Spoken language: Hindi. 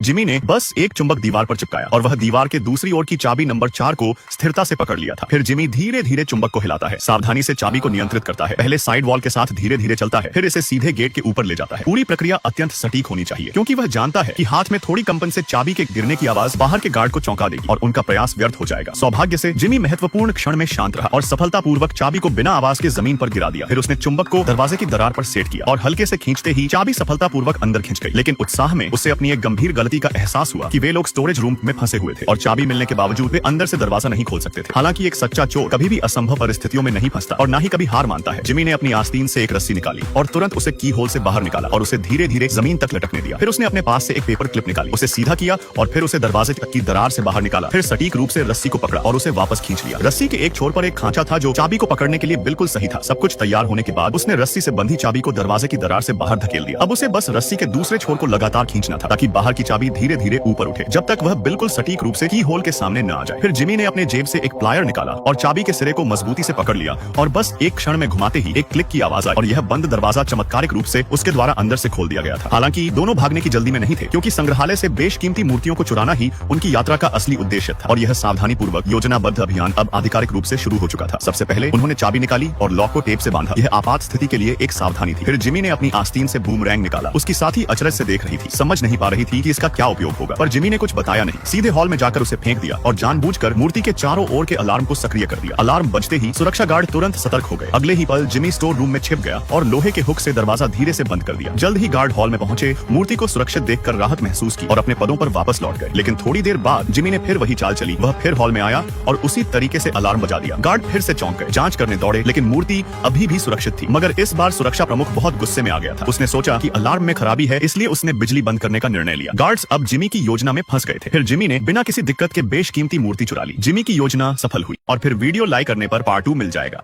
जिमी ने बस एक चुंबक दीवार पर चिपकाया और वह दीवार के दूसरी ओर की चाबी नंबर 4 को स्थिरता से पकड़ लिया था। फिर जिमी धीरे धीरे चुंबक को हिलाता है, सावधानी से चाबी को नियंत्रित करता है। पहले साइड वॉल के साथ धीरे धीरे चलता है, फिर इसे सीधे गेट के ऊपर ले जाता है। पूरी प्रक्रिया अत्यंत सटीक होनी चाहिए क्योंकि वह जानता है कि हाथ में थोड़ी कंपन से चाबी के गिरने की आवाज बाहर के गार्ड को चौंका देगी और उनका प्रयास व्यर्थ हो जाएगा। सौभाग्य से जिमी महत्वपूर्ण क्षण में शांत रहा और सफलतापूर्वक चाबी को बिना आवाज के जमीन पर गिरा दिया। फिर उसने चुंबक को दरवाजे की दरार पर सेट किया और हल्के से खींचते ही चाबी सफलतापूर्वक अंदर खिंच गई। लेकिन उत्साह में उसे अपनी एक गंभीर गलती का एहसास हुआ कि वे लोग स्टोरेज रूम में फंसे हुए थे और चाबी मिलने के बावजूद वे अंदर से दरवाजा नहीं खोल सकते थे। हालांकि एक सच्चा चोर कभी भी असंभव परिस्थितियों में नहीं फंसता और न ही कभी हार मानता है। जिमी ने अपनी आस्तीन से एक रस्सी निकाली और तुरंत उसे की होल से बाहर निकाला और उसे धीरे धीरे जमीन तक लटकने दिया। फिर उसने अपने पास से एक पेपर क्लिप निकाली, उसे सीधा किया और फिर उसे दरवाजे तक की दरार से बाहर निकाला। फिर सटीक रूप से रस्सी को पकड़ा और उसे वापस खींच लिया। रस्सी के एक छोर पर एक खांचा था जो चाबी को पकड़ने के लिए बिल्कुल सही था। सब कुछ तैयार होने के बाद उसने रस्सी से बंधी चाबी को दरवाजे की दरार से बाहर धकेल दिया। अब उसे बस रस्सी के दूसरे छोर को लगातार खींचना था ताकि बाहर की चाबी धीरे धीरे ऊपर उठे जब तक वह बिल्कुल सटीक रूप से की होल के सामने न आ जाए। फिर जिमी ने अपने जेब से एक प्लायर निकाला और चाबी के सिरे को मजबूती से पकड़ लिया और बस एक क्षण में घुमाते ही एक क्लिक की आवाज आई और यह बंद दरवाजा चमत्कारिक रूप से उसके द्वारा अंदर से खोल दिया गया था। हालांकि दोनों भागने की जल्दी में नहीं थे क्योंकि संग्रहालय से बेशकीमती मूर्तियों को चुराना ही उनकी यात्रा का असली उद्देश्य था और यह सावधानी पूर्वक योजनाबद्ध अभियान अब आधिकारिक रूप से शुरू हो चुका था। सबसे पहले उन्होंने चाबी निकाली और लॉक को टेप से बांधा। यह आपात स्थिति के लिए एक सावधानी थी। फिर जिमी ने अपनी आस्तीन से बूमरैंग निकाला। उसकी साथी अचरज से देख रही थी, समझ नहीं पा रही थी कि इसका क्या उपयोग होगा, पर जिमी ने कुछ बताया नहीं। सीधे हॉल में जाकर उसे फेंक दिया और जानबूझकर मूर्ति के चारों ओर के अलार्म को सक्रिय कर दिया। अलार्म बजते ही सुरक्षा गार्ड तुरंत सतर्क हो गए। अगले ही पल जिमी स्टोर रूम में छिप गया और लोहे के हुक से दरवाजा धीरे से बंद कर दिया। जल्द ही गार्ड हॉल में पहुंचे, मूर्ति को सुरक्षित देखकर राहत महसूस की और अपने पदों पर वापस लौट गए। लेकिन थोड़ी देर बाद जिमी ने फिर वही चाल चली। वह फिर हॉल में आया और उसी तरीके से अलार्म बजा दिया। गार्ड फिर से चौंक गए, जांच करने दौड़े, लेकिन मूर्ति अभी भी सुरक्षित थी। मगर इस बार सुरक्षा प्रमुख बहुत गुस्से में आ गया था। उसने सोचा कि अलार्म में खराबी है, इसलिए उसने बिजली बंद करने का निर्णय लिया। गार्ड्स अब जिमी की योजना में फंस गए थे। फिर जिमी ने बिना किसी दिक्कत के बेशकीमती मूर्ति चुरा ली। जिमी की योजना सफल हुई और फिर वीडियो लाइक करने पर पार्ट 2 मिल जाएगा।